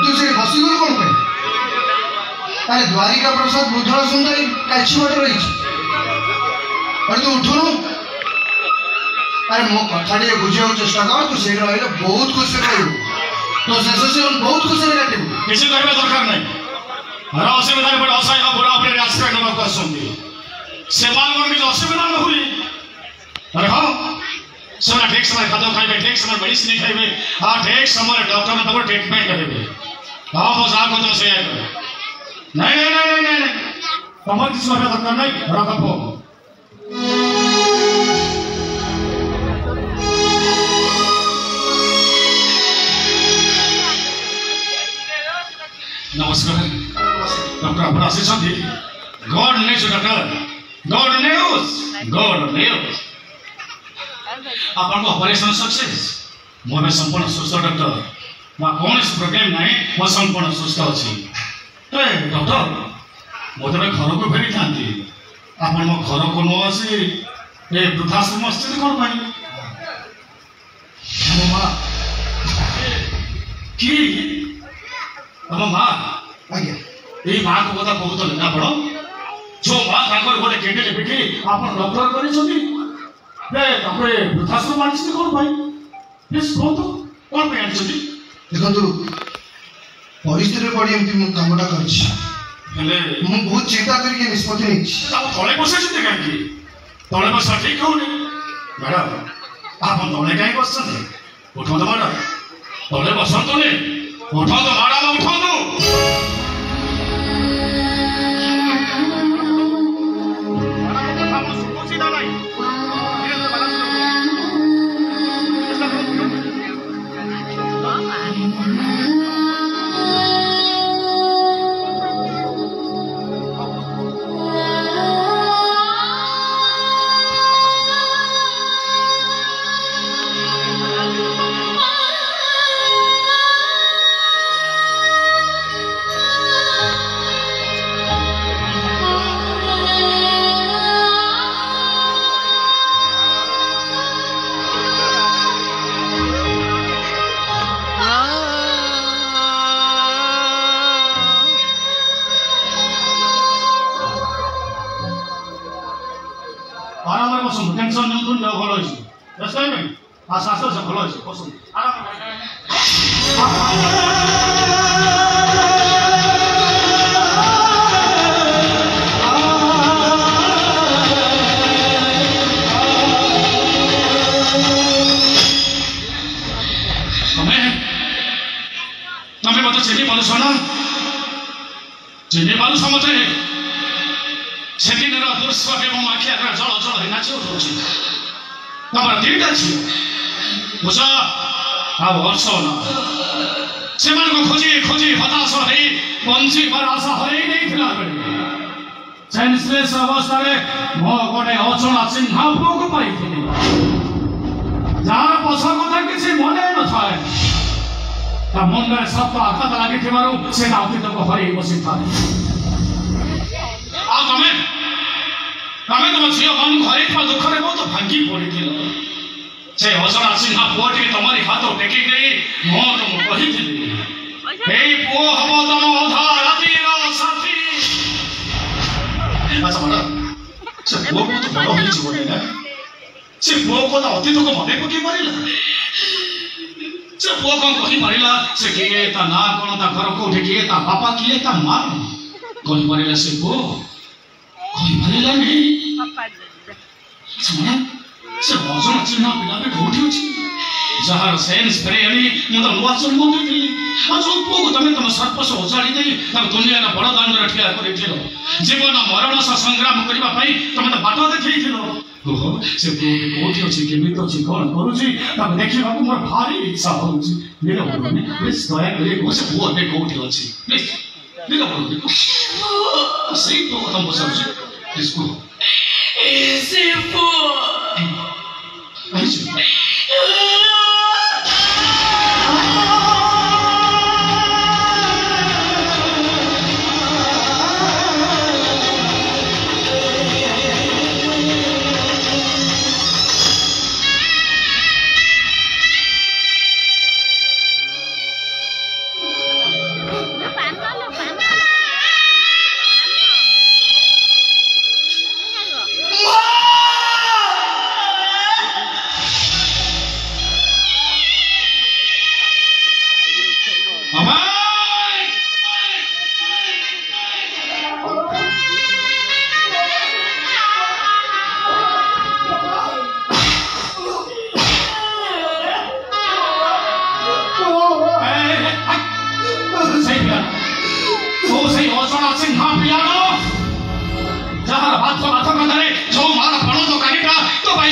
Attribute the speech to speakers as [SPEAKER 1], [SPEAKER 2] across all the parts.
[SPEAKER 1] तू से बसिगल कौन पे अरे द्वारिका प्रसाद बुद्धर सुंदरी काची बाटे रही अरे तू उठुनु अरे मो कथा टे बुझिया चेष्टा कर तू से रहिले बहुत खुशी रहू तो सेशन बहुत खुशी रे काटिबू
[SPEAKER 2] किसी कहबा दरकार नहीं हर असुविधा रे बड़ असहाय बुरा अपने रास्ता नमक करसंदी सेमान मन में असुविधा न हुई अरे हां समय ठीक समय खाद्य खाइबे ठीक समय मेडिसिन खाइबे आ ठीक समय डॉक्टर ने ट्रीटमेंट करेबे हां बस आ को तो से नहीं तमर किसी बात दरकार नहीं रखो नमस्कार डॉक्टर अपना Ashish good news doctor good news आपको ऑपरेशन सक्सेस मोर संपूर्ण सुस्थ डॉक्टर मैं कौन प्रोब्लेम नहीं मैं संपूर्ण सुस्थ अच्छी डॉक्टर मत घर को फेरी था आप घर को न आसी वृद्धाश्रम स्थित कौन पाई माँ कि तुम माँ
[SPEAKER 1] आज्ञा
[SPEAKER 2] ये माँ को कथा कहते ना पड़ जो माँ गोटे केंडिल पिठी आप डॉक्टर कर वृद्धाश्रम आनी कौन पाई कहतु कौन पे आनी
[SPEAKER 1] देखो परिस्थिति पड़ी एमती कामटा कर बहुत चिंता करके निष्पत्ति
[SPEAKER 2] तले बस कहीं तले बस ठीक हो मैडम आप तले कहीं बस उठो मैडम तले बसतु उठो मैडम उठो टेंशन नहीं तुम भल अच्छे आशा आशा भल अच्छे पसंद तुम्हें मत चिन्ह पालुस ना चिन्ह पालुस मत से दिन दृश्य एवं आखि आगे जल जल नाची उठुची तमर दुईटा झील बुझ आ हर्ष न से खोजी खोजी हताश हो बंचीबार आशा हरई नहीं सेन्सलेस अवस्था मो गोटे अचला चिन्ह पुओ को पाई जार पछ कथा किसी मन न था मन में सप्त आघात लगी से अतीत को हरई बसी था तमें तुम झील मन घर दुखरे बहुत भांगी पड़ी से अचला चिन्ह पुओटी तुमरी हाथ टेकी दे मो तुम कही पुओ हम तुम अधा राति साथी अच्छा मैडम से पुओ बहुत बड़ हो से पुओ को अतीत को मन पकई पारा से पुओ कौन कही पारा से किए ता ना कौन ता घर कौटे किए ता बापा किए ता माँ कही पारा से पुओ कही पारा नहीं से अजଣା चिन्ह पिला भी कौटी अच्छी जार सेन्स फेरी मुझे नुआ जन्म देती जो पुओ को तुम सर्पस ओजाड़ी दे दुनिया बड़ दाण्ड ठिया कर जीवन मरण सह संग्राम करने तुम तो बाट देखी से पुओटी कौटी अच्छी केमी अच्छी कौन करुच्ची देखा मोर भारी इच्छा हो प्लीज दया कर से पुओ ए कौटी अच्छी प्लीज से पुओ कथा बसाऊँ प्लीज पुओ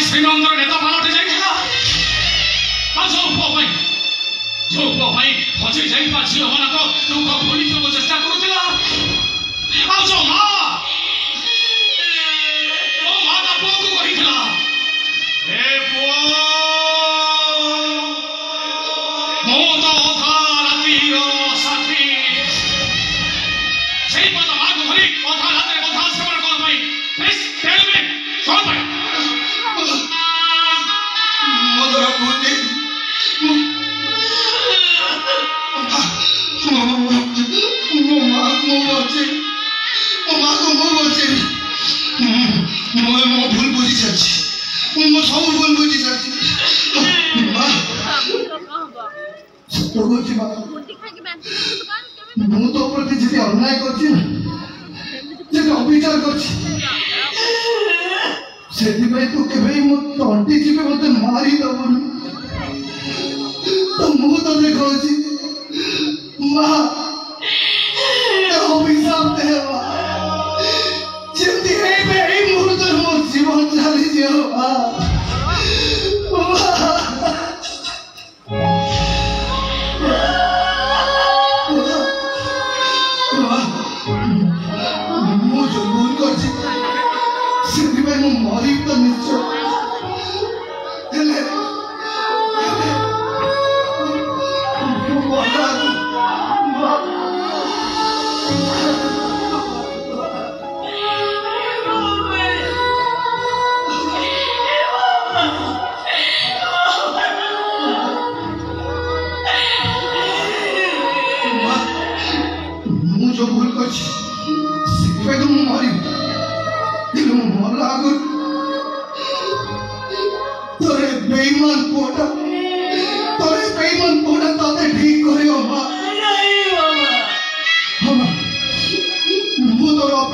[SPEAKER 2] ଶ୍ରୀନନ୍ଦର ନେତା ପାଲଟି ଯାଇଥିଲା ଯୋଉ ପୁଅ ପାଇଁ ହଜି ଯାଇଥିବା ଝିଅ ମାନଙ୍କ ଦୁଃଖ ଭୁଲିଯିବାକୁ ଚେଷ୍ଟା କରୁଥିଲା ଆଉ ଯୋଉ ମା ତା ପୁଅକୁ କହିଥିଲା ଏ ପୁଅ ମୁଁ ତ ଅଧା ରାତିର ସାଥୀ ସେଇ ପଦ ମାକୁ ଧରି ଅଧା ରାତିରେ କଥା ସେବନ କଣ ପାଇଁ କଣ ପାଇଁ
[SPEAKER 1] ମୁଁ ତୋ ପ୍ରତି ଯଦି ଅନ୍ୟାୟ କରିଛି ନା ଯଦି ଅବିଚାର କରିଛି ସେଥିପାଇଁ ତୁ କେବେ ମୋ ତଣ୍ଟି ଯିବେ ମତେ ମାରିଦବୁନି ତ ମୁଁ ତତେ କହୁଛି ମା ଅଭିଶାପ ଦେ ମା ଯେମିତି ଏବେ ଏଇ ମୁହୂର୍ତ୍ତରେ ମୋ ଜୀବନ ଚାଲିଯିବ ମା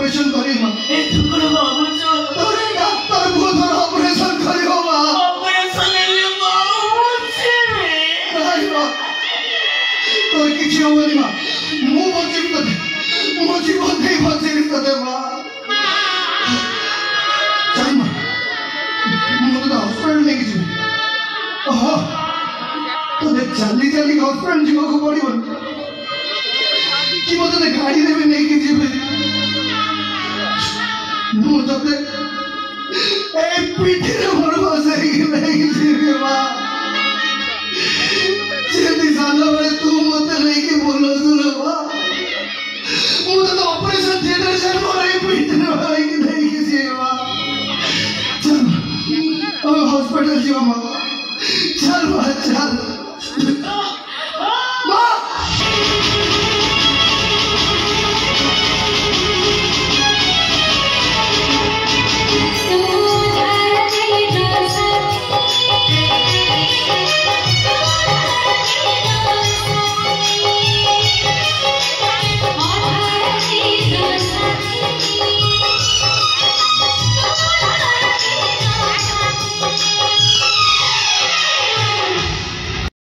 [SPEAKER 1] ऑपरेशन करी मां ए टुकड़ा बाबू जो तोरे डॉक्टर को तोर ऑपरेशन करियो मां ऑपरेशन ले बाबू छे आई मां तो किछि होबनी मां मु बचिब तते मो जीवन नहीं बचिब तते मां चल मां मु तो हॉस्पिटल ले किछि ओहो तो दे जल्दी जल्दी हॉस्पिटल जीवा को पड़िबो कि मते गाड़ी रे भी नहीं कि जीवे मुझे ए पीठी रे भरवा से ही नहीं जीवे मां